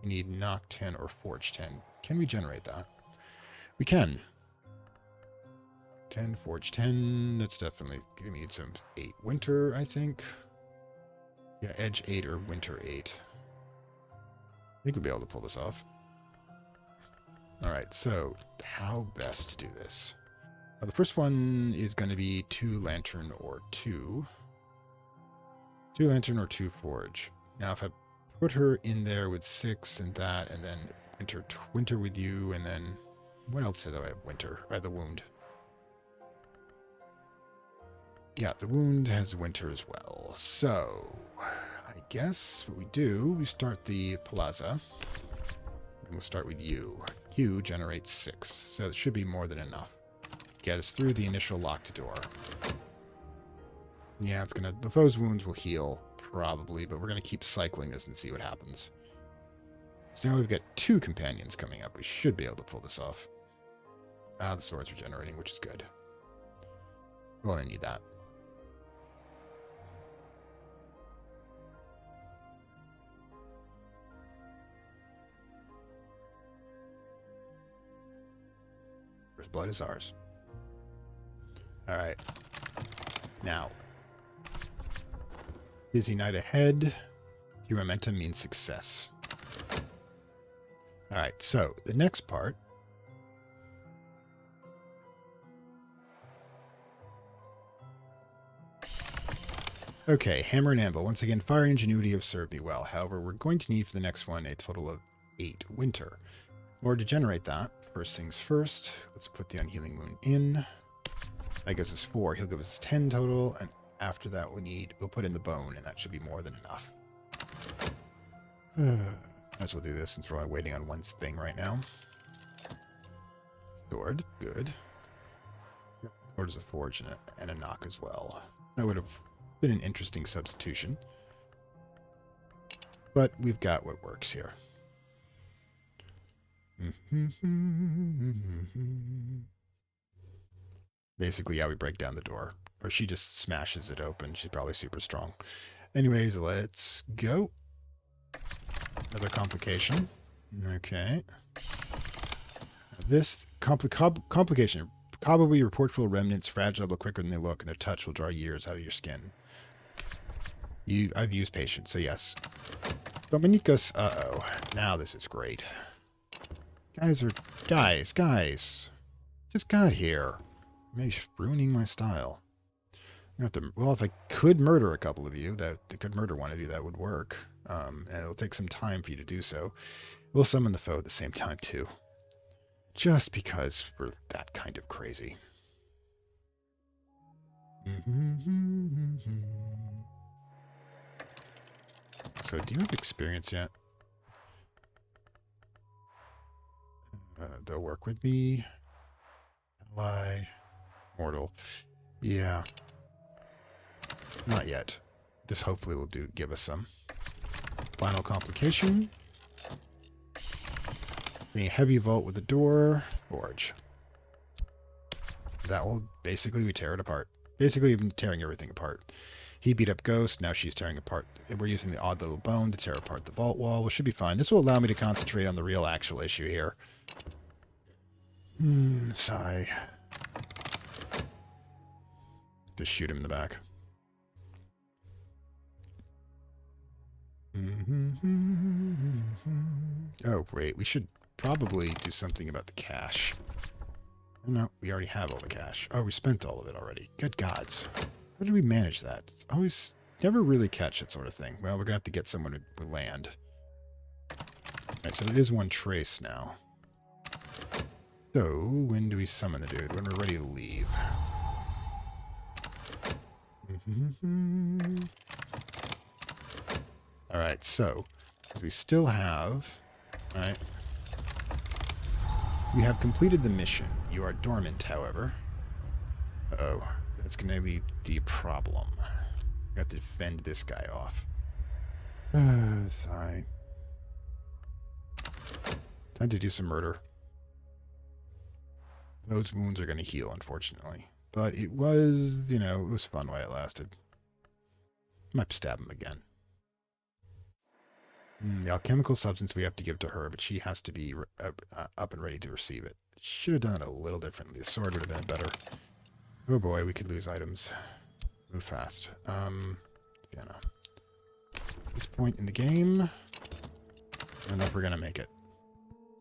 We need knock 10 or forge 10. Can we generate that? We can. 10, forge 10. That's definitely, we need some 8 winter, I think. Yeah, edge 8 or winter 8. I think we'll be able to pull this off. Alright, so how best to do this? The first one is going to be 2 lantern or 2. 2 lantern or 2 forge. Now if I put her in there with 6 and that, and then winter with you, and then what else do I have? Winter. I have the wound. Yeah, the wound has winter as well. So I guess what we do, we start the Palazza. And we'll start with you. You generates 6, so it should be more than enough. Get us through the initial locked door. Yeah, it's gonna, the foe's wounds will heal, probably, but we're gonna keep cycling this and see what happens. So now we've got 2 companions coming up. We should be able to pull this off. Ah, the swords are generating, which is good. Well, I need that. First blood is ours. Alright. Now. Busy night ahead. Your momentum means success. Alright, so the next part. Okay, hammer and anvil. Once again, fire and ingenuity have served me well. However, we're going to need for the next one a total of 8 winter. In order to generate that, first things first, let's put the unhealing wound in. That gives us 4. He'll give us 10 total, and after that we'll put in the bone, and that should be more than enough. Might as well do this since we're only waiting on one thing right now. Sword, good. Sword is a forge and a knock as well. That would have been an interesting substitution. But we've got what works here. Basically, yeah, we break down the door. Or she just smashes it open. She's probably super strong. Anyways, let's go. Another complication. Okay. This complication. Probably reportful remnants, fragile but quicker than they look, and their touch will draw years out of your skin. I've used patience, so yes. Dominicus, uh-oh. Now this is great. Guys. Just got here. Maybe ruining my style. Well, if I could murder a couple of you, could murder one of you, that would work. And it'll take some time for you to do so. We'll summon the foe at the same time, too. Just because we're that kind of crazy. So, do you have experience yet? They'll work with me. Ally. Mortal. Yeah. Not yet. This hopefully will give us some. Final complication. A heavy vault with a door. Forge. That will basically we tear it apart. Basically, we've been tearing everything apart. He beat up Ghost. Now she's tearing apart. We're using the odd little bone to tear apart the vault wall. Which should be fine. This will allow me to concentrate on the real actual issue here. Sigh. Just shoot him in the back. Oh, wait. We should probably do something about the cash. Oh, no, we already have all the cash. Oh, we spent all of it already. Good gods. How did we manage that? It's always never really catch that sort of thing. Well, we're going to have to get someone to land. Alright, so there is one trace now. So, when do we summon the dude? When we're ready to leave. Alright, so, because we still have, right, we have completed the mission. You are dormant, however. Uh-oh, that's going to be the problem. We have to fend this guy off. Sorry. Time to do some murder. Those wounds are going to heal, unfortunately. But it was, you know, it was fun while it lasted. Might stab him again. The alchemical substance we have to give to her, but she has to be up and ready to receive it. Should have done it a little differently. The sword would have been better. Oh boy, we could lose items. Move fast. Vienna. At this point in the game, I don't know if we're going to make it.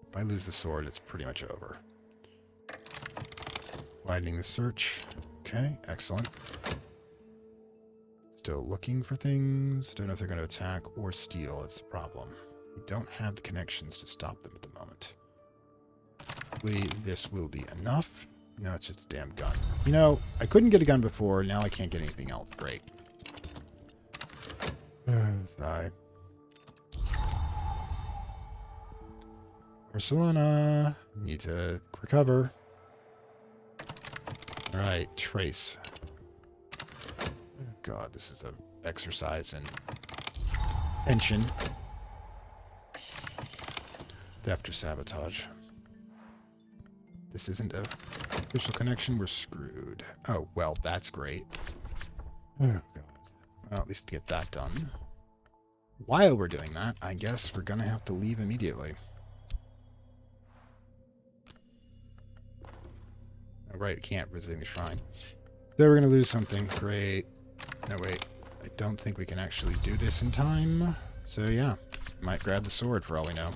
If I lose the sword, it's pretty much over. Widening the search. Okay, excellent. Still looking for things. Don't know if they're going to attack or steal. That's the problem. We don't have the connections to stop them at the moment. Hopefully this will be enough. No, it's just a damn gun. You know, I couldn't get a gun before. Now I can't get anything else. Great. Sigh. Barcelona. Need to recover. Alright, trace. Oh God, this is an exercise in tension. Theft or sabotage. This isn't a official connection. We're screwed. Oh, well, that's great. Oh, God. Well, at least get that done. While we're doing that, I guess we're going to have to leave immediately. Oh, right, we can't visit the shrine. So we're going to lose something. Great. No, wait. I don't think we can actually do this in time. So, yeah. Might grab the sword for all we know.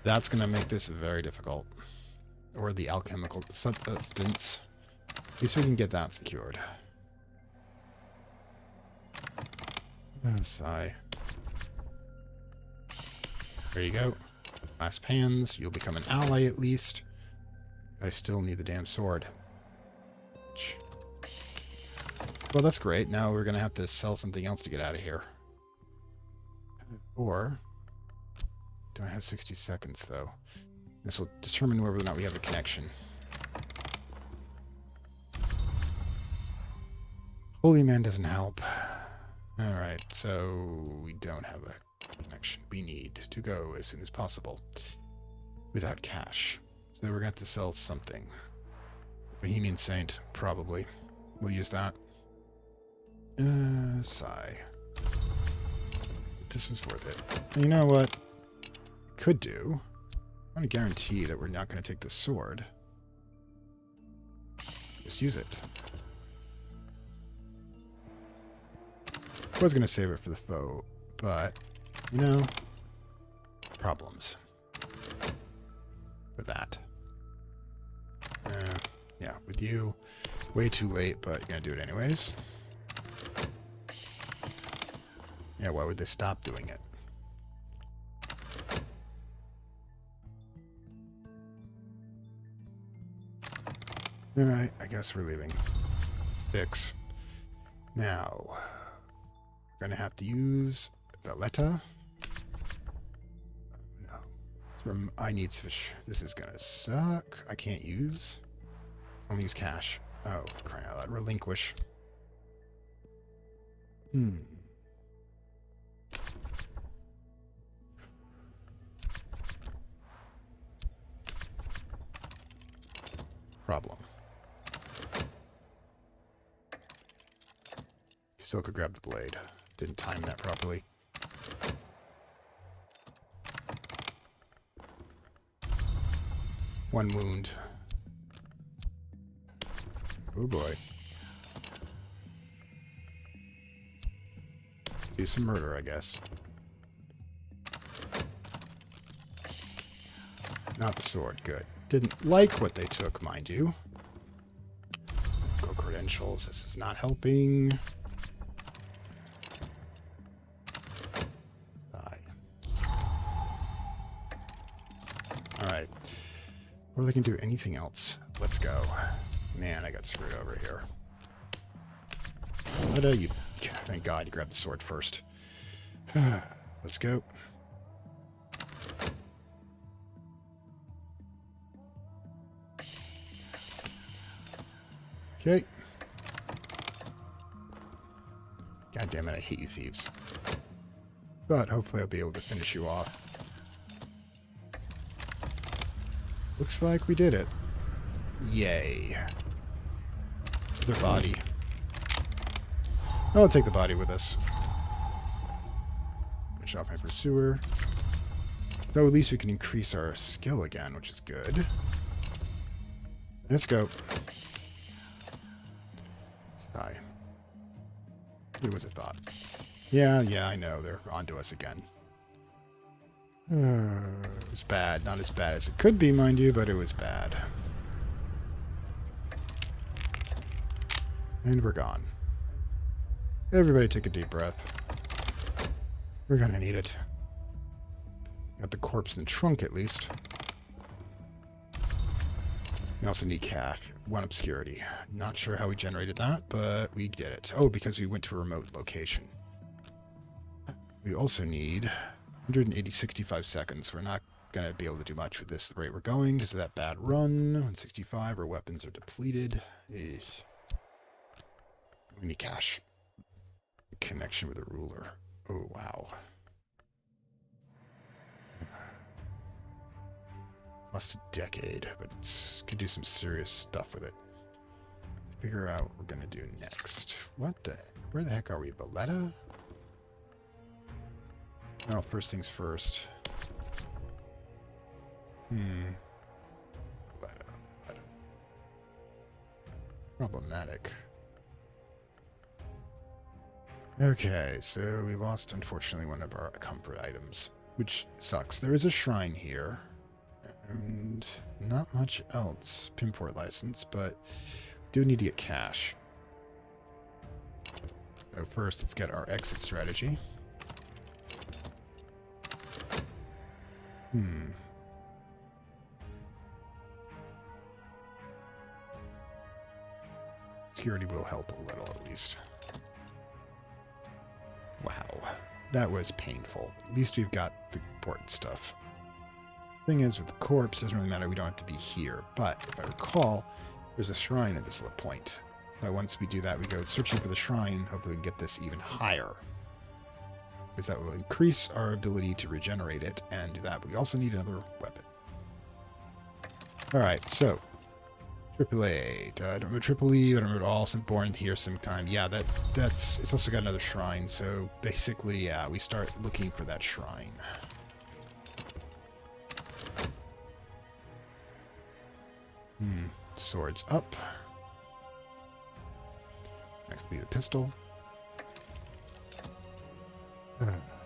That's going to make this very difficult. Or the alchemical substance. At least we can get that secured. Oh, sigh. There you go. Clasp hands. You'll become an ally at least. But I still need the damn sword. Well, that's great. Now we're going to have to sell something else to get out of here. Or... do I have 60 seconds, though? This will determine whether or not we have a connection. Holy man doesn't help. Alright, so we don't have a connection. We need to go as soon as possible. Without cash. So we're going to have to sell something. Bohemian Saint, probably. We'll use that. Sigh. This was worth it. You know what? Could do. I want to guarantee that we're not going to take the sword. Just use it. I was going to save it for the foe, but, you know, problems with that. Yeah, with you, way too late, but you're going to do it anyways. Yeah, why would they stop doing it? Alright, I guess we're leaving. Sticks. Now, we're gonna have to use Valletta. No. I need fish. This is gonna suck. I can't use. I'll use cash. Oh, crying out loud. Relinquish. Problem. Still could grab the blade. Didn't time that properly. One wound. Oh boy. Do some murder, I guess. Not the sword. Good. Didn't like what they took, mind you. Go credentials. This is not helping. Alright. Or they can do anything else. Let's go. Man, I got screwed over here. But, thank God you grabbed the sword first. Let's go. Okay. God damn it, I hate you thieves. But hopefully I'll be able to finish you off. Looks like we did it. Yay. Their body. I'll take the body with us. Finish off my pursuer. Though at least we can increase our skill again, which is good. Let's go. Sigh. It was a thought. Yeah, I know. They're onto us again. It was bad. Not as bad as it could be, mind you, but it was bad. And we're gone. Everybody take a deep breath. We're gonna need it. Got the corpse in the trunk, at least. We also need cash. 1 obscurity. Not sure how we generated that, but we did it. Oh, because we went to a remote location. We also need 165 seconds. We're not going to be able to do much with this the rate we're going because of that bad run. 165, our weapons are depleted. Eesh. We need cash. Connection with a ruler. Oh, wow. Lost a decade, but it's could do some serious stuff with it. Figure out what we're going to do next. Where the heck are we? Valletta? No, first things first. Valletta. Problematic. Okay, so we lost, unfortunately, one of our comfort items, which sucks. There is a shrine here, and not much else. Pinport license, but do need to get cash. So first, let's get our exit strategy. Security will help a little, at least. Wow, that was painful. At least we've got the important stuff. Thing is, with the corpse, it doesn't really matter. We don't have to be here. But if I recall, there's a shrine at this little point. So once we do that, we go searching for the shrine. Hopefully we can get this even higher. Because that will increase our ability to regenerate it and do that. But we also need another weapon. Alright, so AAA. I don't remember Triple E, but I remember also born here sometime. Yeah, that's it's also got another shrine. So basically, yeah, we start looking for that shrine. Swords up. Next will be the pistol.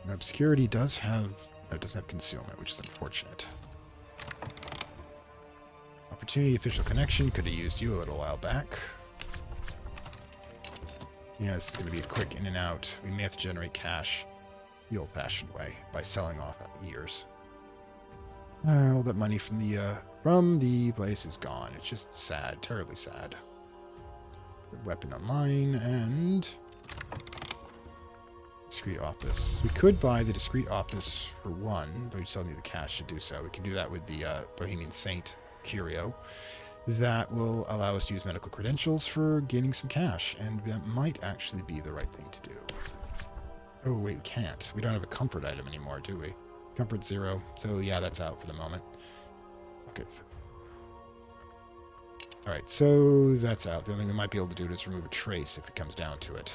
Obscurity doesn't have concealment, which is unfortunate. Opportunity official connection. Could have used you a little while back. Yeah, this is going to be a quick in and out. We may have to generate cash the old-fashioned way by selling off years. All that money from the place is gone. It's just sad, terribly sad. Weapon online and discreet office. We could buy the discreet office for 1, but we still need the cash to do so. We can do that with the Bohemian Saint curio. That will allow us to use medical credentials for gaining some cash, and that might actually be the right thing to do. Oh wait, we can't. We don't have a comfort item anymore, do we? Comfort 0. So yeah, that's out for the moment. Fuck it. Alright, so that's out. The only thing we might be able to do is remove a trace if it comes down to it.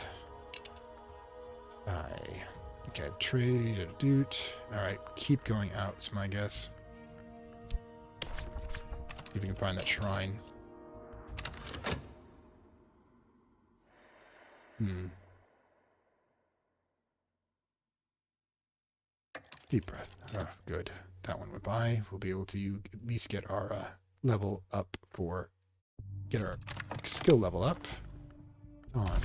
Okay, trade, doot. Alright, keep going out, is my guess. See if we can find that shrine. Deep breath. Oh, good. That one went by. We'll be able to at least get our level up for... Get our skill level up. On.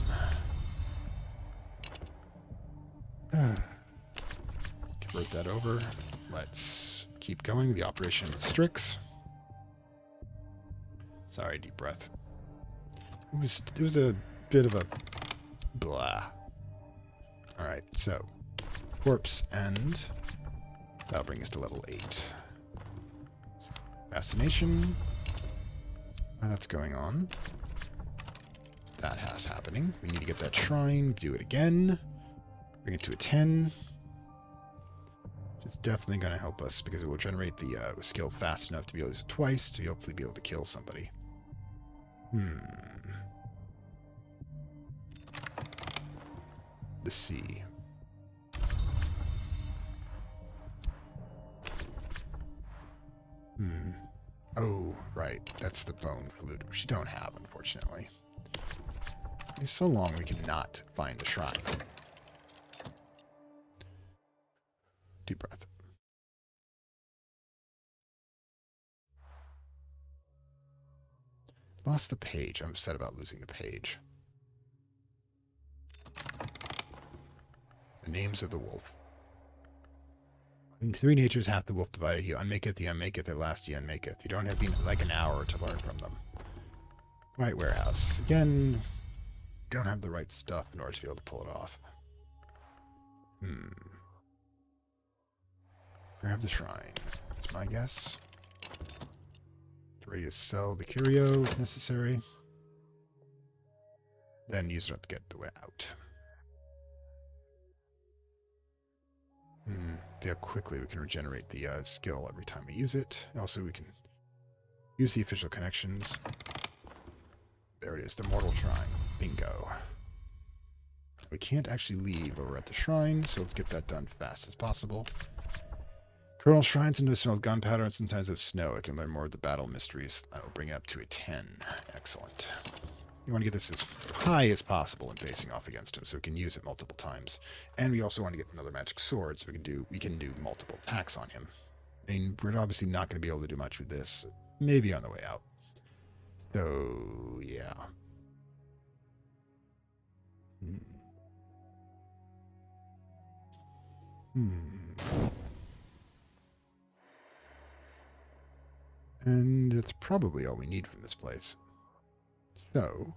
Convert that over. Let's keep going. The operation of the Strix. Sorry, deep breath. It was a bit of a blah. Alright, so corpse, and that'll bring us to level 8. Fascination. That's going on. That has happening. We need to get that shrine, do it again. Bring it to a 10. It's definitely going to help us because it will generate the skill fast enough to be able to use it twice to hopefully be able to kill somebody. The sea. Oh, right. That's the bone flute, which you don't have, unfortunately. It's so long we cannot find the shrine. Deep breath. Lost the page. I'm upset about losing the page. The names of the wolf. In 3 natures, half the wolf divided. He unmaketh, the unmaketh, at last he unmaketh. You don't have been like an hour to learn from them. White warehouse. Again, don't have the right stuff in order to be able to pull it off. Grab the shrine. That's my guess. Ready to sell the curio if necessary. Then use it to get the way out. See how quickly we can regenerate the skill every time we use it. Also, we can use the official connections. There it is, the mortal shrine. Bingo. We can't actually leave while we're at the shrine, so let's get that done fast as possible. Colonel shrines sometimes smell of gunpowder and sometimes of snow. I can learn more of the battle mysteries. That will bring it up to a 10. Excellent. You want to get this as high as possible in facing off against him so we can use it multiple times. And we also want to get another magic sword so we can do multiple attacks on him. I mean, we're obviously not going to be able to do much with this. Maybe on the way out. So, yeah. And that's probably all we need from this place. So,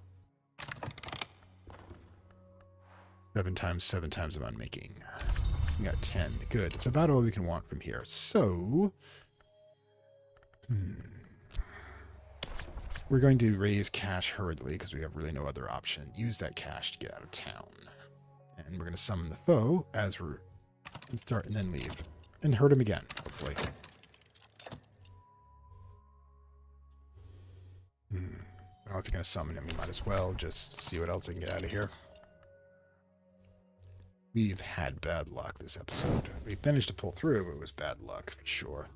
7 times 7 times of unmaking. We got 10. Good. That's about all we can want from here. So, we're going to raise cash hurriedly because we have really no other option. Use that cash to get out of town. And we're going to summon the foe as we're start and then leave. And hurt him again, hopefully. Well, if you're going to summon him, you might as well just see what else we can get out of here. We've had bad luck this episode. We managed to pull through, but it was bad luck, for sure.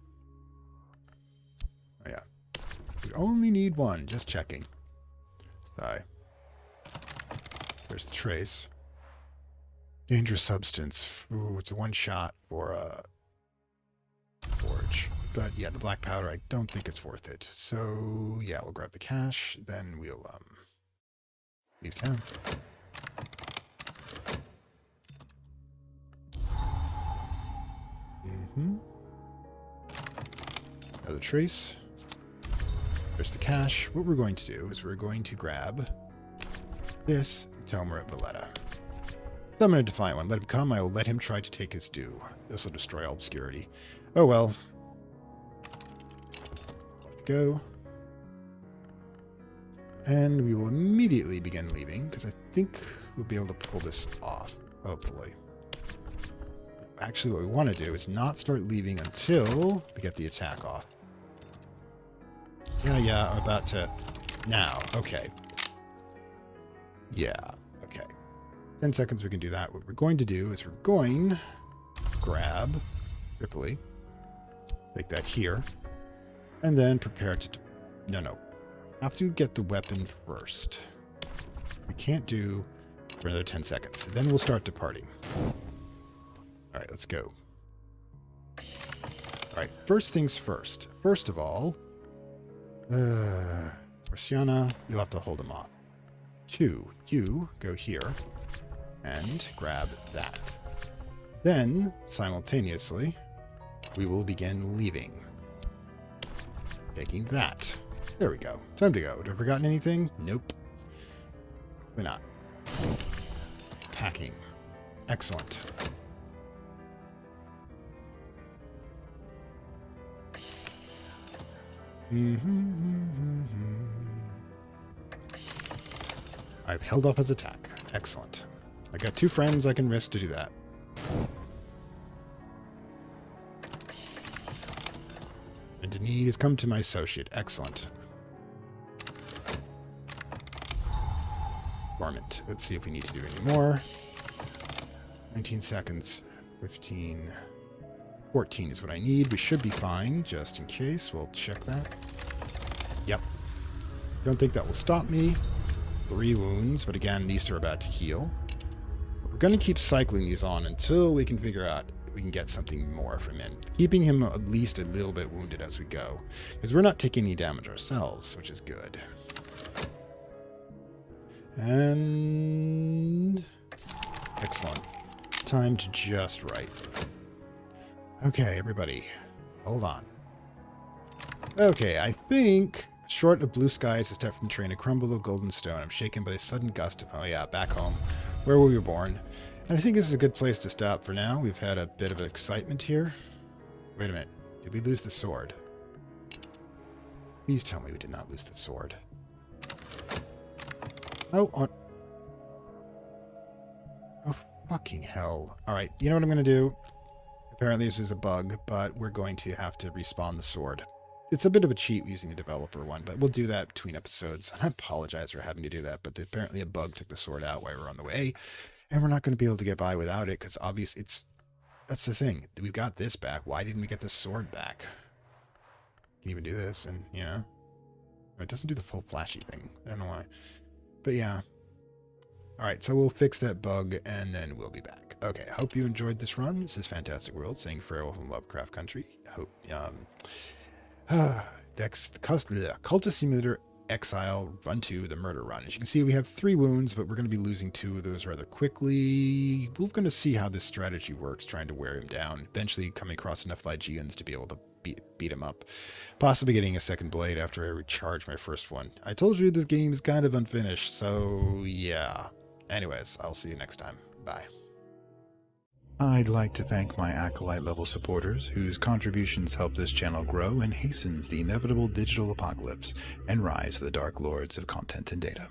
Oh, yeah. We only need one, just checking. Sigh. There's the trace. Dangerous substance. Ooh, it's a one-shot for a forge. But yeah, the black powder, I don't think it's worth it. So yeah, we'll grab the cash, then we'll leave town. Another trace. There's the cash. What we're going to do is we're going to grab this, tell him we're at Valletta. So I'm going to define one. Let him come. I will let him try to take his due. This will destroy all obscurity. Oh well. Let's go. And we will immediately begin leaving, because I think we'll be able to pull this off, hopefully. Actually, what we want to do is not start leaving until we get the attack off. Yeah, I'm about to... Now, okay. Yeah, okay. 10 seconds we can do that. What we're going to do is we're going to grab Tripoli, take that here, and then prepare to... No. Have to get the weapon first. We can't do for another 10 seconds. Then we'll start departing. All right, let's go. All right, first things first. First of all, Rosiana, you'll have to hold him off. 2, you go here and grab that. Then, simultaneously, we will begin leaving. Taking that. There we go. Time to go. Have I forgotten anything? Nope. Why not? Packing. Excellent. I've held off his attack. Excellent. I got 2 friends I can risk to do that. And the need has come to my associate. Excellent. Varmint. Let's see if we need to do any more. 19 seconds. 15. 14 is what I need. We should be fine, just in case. We'll check that. Yep. Don't think that will stop me. 3 wounds, but again, these are about to heal. We're going to keep cycling these on until we can figure out if we can get something more from him. Keeping him at least a little bit wounded as we go. Because we're not taking any damage ourselves, which is good. And... excellent. Timed just right. Okay, everybody. Hold on. Okay, I think... short of blue skies, a step from the train, a crumble of golden stone. I'm shaken by a sudden gust of... oh yeah, back home, where we were born. And I think this is a good place to stop for now. We've had a bit of excitement here. Wait a minute. Did we lose the sword? Please tell me we did not lose the sword. Oh, on... oh, fucking hell. Alright, you know what I'm going to do? Apparently this is a bug, but we're going to have to respawn the sword. It's a bit of a cheat using the developer one, but we'll do that between episodes. I apologize for having to do that, but apparently a bug took the sword out while we were on the way, and we're not going to be able to get by without it, because obviously that's the thing. We've got this back. Why didn't we get the sword back? Can even do this, and, you know. It doesn't do the full flashy thing. I don't know why. But yeah. Alright, so we'll fix that bug, and then we'll be back. Okay, I hope you enjoyed this run. This is Fantastic World, saying farewell from Lovecraft Country. I hope, Cultist Simulator Exile Run 2, the Murder Run. As you can see, we have 3 wounds, but we're going to be losing 2 of those rather quickly. We're going to see how this strategy works, trying to wear him down. Eventually coming across enough Lygians to be able to beat him up. Possibly getting a second blade after I recharge my first one. I told you this game is kind of unfinished, so yeah. Anyways, I'll see you next time. Bye. I'd like to thank my Acolyte level supporters, whose contributions help this channel grow and hastens the inevitable digital apocalypse and rise of the Dark Lords of Content and Data.